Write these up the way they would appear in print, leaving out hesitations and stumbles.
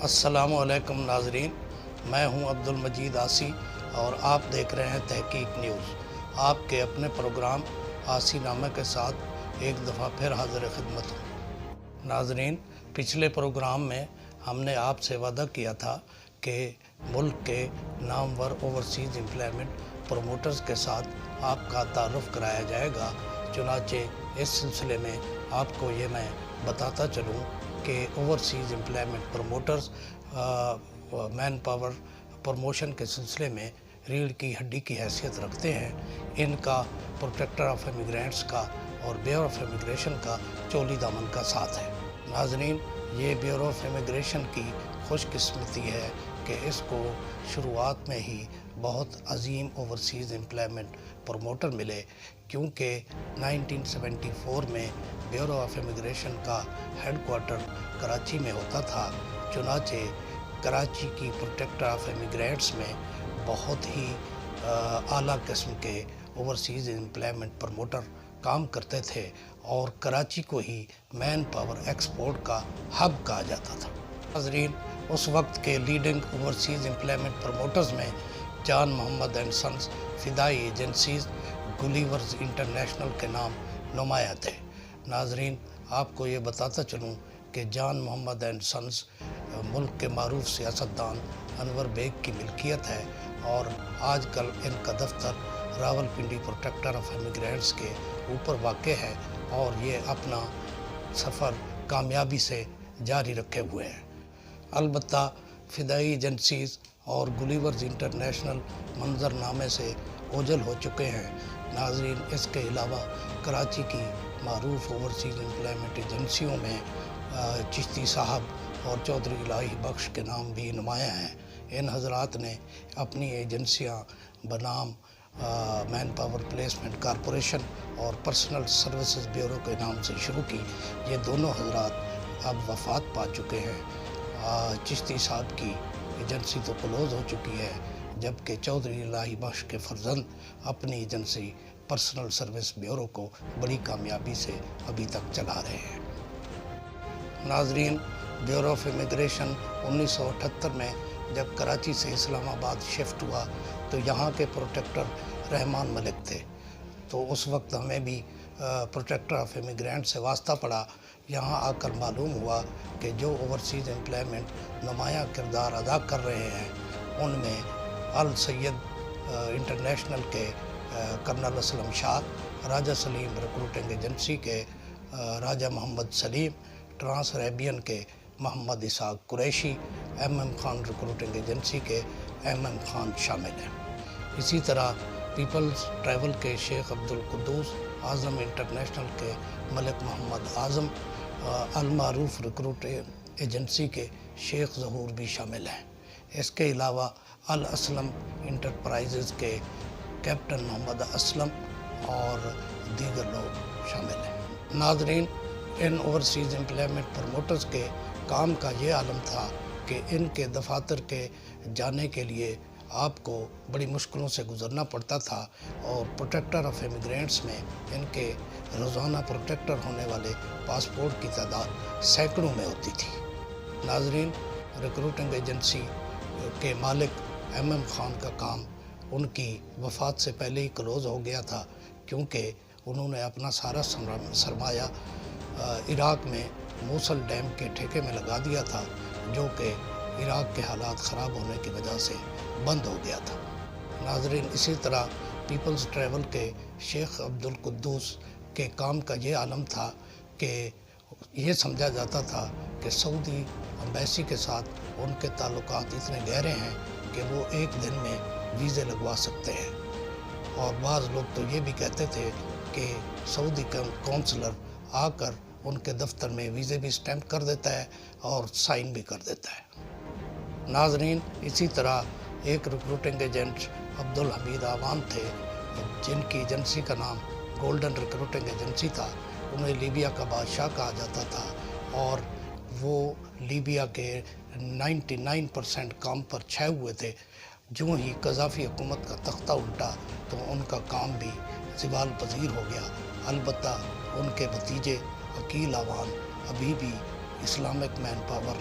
السلام علیکم ناظرین، میں ہوں عبدالمجید آسی اور آپ دیکھ رہے ہیں تحقیق نیوز۔ آپ کے اپنے پروگرام آسی نامہ کے ساتھ ایک دفعہ پھر حاضر خدمت ہوں۔ ناظرین، پچھلے پروگرام میں ہم نے آپ سے وعدہ کیا تھا کہ ملک کے نامور اوورسیز امپلائمنٹ پروموٹرز کے ساتھ آپ کا تعارف کرایا جائے گا۔ چنانچہ اس سلسلے میں آپ کو یہ میں بتاتا چلوں کہ overseas employment promoters man power promotion کے سلسلے میں ریڑھ کی ہڈی کی حیثیت رکھتے ہیں۔ ان کا پروٹیکٹر آف امیگرینٹس کا اور بیورو آف امیگریشن کا چولی دامن کا ساتھ ہے۔ ناظرین، یہ بیورو آف امیگریشن کی خوش قسمتی ہے کہ اس کو شروعات میں ہی بہت عظیم اوورسیز امپلائمنٹ پروموٹر ملے، کیونکہ 1974 میں بیورو آف امیگریشن کا ہیڈ کوارٹر کراچی میں ہوتا تھا۔ چنانچہ کراچی کی پروٹیکٹر آف امیگرینٹس میں بہت ہی اعلیٰ قسم کے اوورسیز امپلائمنٹ پروموٹر کام کرتے تھے اور کراچی کو ہی مین پاور ایکسپورٹ کا ہب کہا جاتا تھا۔ ناظرین، اس وقت کے لیڈنگ اوورسیز امپلائمنٹ پروموٹرز میں جان محمد اینڈ سنز فدائی ایجنسیز گلیورز انٹرنیشنل کے نام نمایاں تھے۔ ناظرین، آپ کو یہ بتاتا چلوں کہ جان محمد اینڈ سنز ملک کے معروف سیاستدان انور بیگ کی ملکیت ہے اور آج کل ان کا دفتر Rawal Pindi protector of immigrants کے اوپر واقع ہے اور یہ اپنا سفر کامیابی سے جاری رکھے ہوئے ہیں۔ البتہ فدائی ایجنسیز اور گلیورز انٹرنیشنل منظر نامے سے اوجھل ہو چکے ہیں۔ ناظرین، اس کے علاوہ کراچی کی معروف اوورسیز امپلائمنٹ ایجنسیوں میں چشتی صاحب اور چودھری الہی بخش کے نام بھی نمایاں ہیں۔ ان حضرات نے اپنی ایجنسیاں بنام مین پاور پلیسمنٹ کارپوریشن اور پرسنل سروسز بیورو کے نام سے شروع کی۔ یہ دونوں حضرات اب وفات پا چکے ہیں۔ چشتی صاحب کی ایجنسی تو کلوز ہو چکی ہے، جبکہ چودھری الہی بخش کے فرزند اپنی ایجنسی پرسنل سروس بیورو کو بڑی کامیابی سے ابھی تک چلا رہے ہیں۔ ناظرین، بیورو آف امیگریشن 1978 میں جب کراچی سے اسلام آباد شفٹ ہوا تو یہاں کے پروٹیکٹر رحمان ملک تھے، تو اس وقت ہمیں بھی پروٹیکٹر آف امیگرینٹ سے واسطہ پڑا۔ یہاں آ کر معلوم ہوا کہ جو اوورسیز امپلائمنٹ نمایاں کردار ادا کر رہے ہیں ان میں السید انٹرنیشنل کے colonel Aslam Shah, Raja Saleem recruiting agency کے راجہ محمد سلیم، ٹرانس عربین کے Muhammad Ishaq Qureshi, M Khan recruiting agency کے ایم خان شامل ہیں۔ اسی طرح پیپلز ٹریول کے شیخ عبدالقدوس، اعظم انٹرنیشنل کے ملک محمد اعظم، المعروف ریکروٹنگ ایجنسی کے شیخ ظہور بھی شامل ہیں۔ اس کے علاوہ الاسلم انٹرپرائزز کے کیپٹن محمد اسلم اور دیگر لوگ شامل ہیں۔ ناظرین، ان اوورسیز امپلائمنٹ پروموٹرز کے کام کا یہ عالم تھا کہ ان کے دفاتر کے جانے کے لیے آپ کو بڑی مشکلوں سے گزرنا پڑتا تھا اور پروٹیکٹر آف امیگرینٹس میں ان کے روزانہ پروٹیکٹر ہونے والے پاسپورٹ کی تعداد سینکڑوں میں ہوتی تھی۔ ناظرین، ریکروٹنگ ایجنسی کے مالک ایم خان کا کام ان کی وفات سے پہلے ہی کلوز ہو گیا تھا، کیونکہ انہوں نے اپنا سارا سرمایہ عراق میں موصل ڈیم کے ٹھیکے میں لگا دیا تھا، جو کہ عراق کے حالات خراب ہونے کی وجہ سے بند ہو گیا تھا۔ ناظرین، اسی طرح پیپلز ٹریول کے شیخ عبدالقدوس کے کام کا یہ عالم تھا کہ یہ سمجھا جاتا تھا کہ سعودی امبیسی کے ساتھ ان کے تعلقات اتنے گہرے ہیں کہ وہ ایک دن میں ویزے لگوا سکتے ہیں، اور بعض لوگ تو یہ بھی کہتے تھے کہ سعودی کونسلر آ کر ان کے دفتر میں ویزے بھی سٹیمپ کر دیتا ہے اور سائن بھی کر دیتا ہے۔ ناظرین، اسی طرح ایک ریکروٹنگ ایجنٹ عبدالحمید آوان تھے، جن کی ایجنسی کا نام گولڈن ریکروٹنگ ایجنسی تھا۔ انہیں لیبیا کا بادشاہ کہا جاتا تھا اور وہ لیبیا کے 99% کام پر چھائے ہوئے تھے۔ جو ہی قذافی حکومت کا تختہ الٹا تو ان کا کام بھی زوال پذیر ہو گیا۔ البتہ ان کے بھتیجے عقیل آوان ابھی بھی اسلامک مین پاور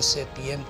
SAPM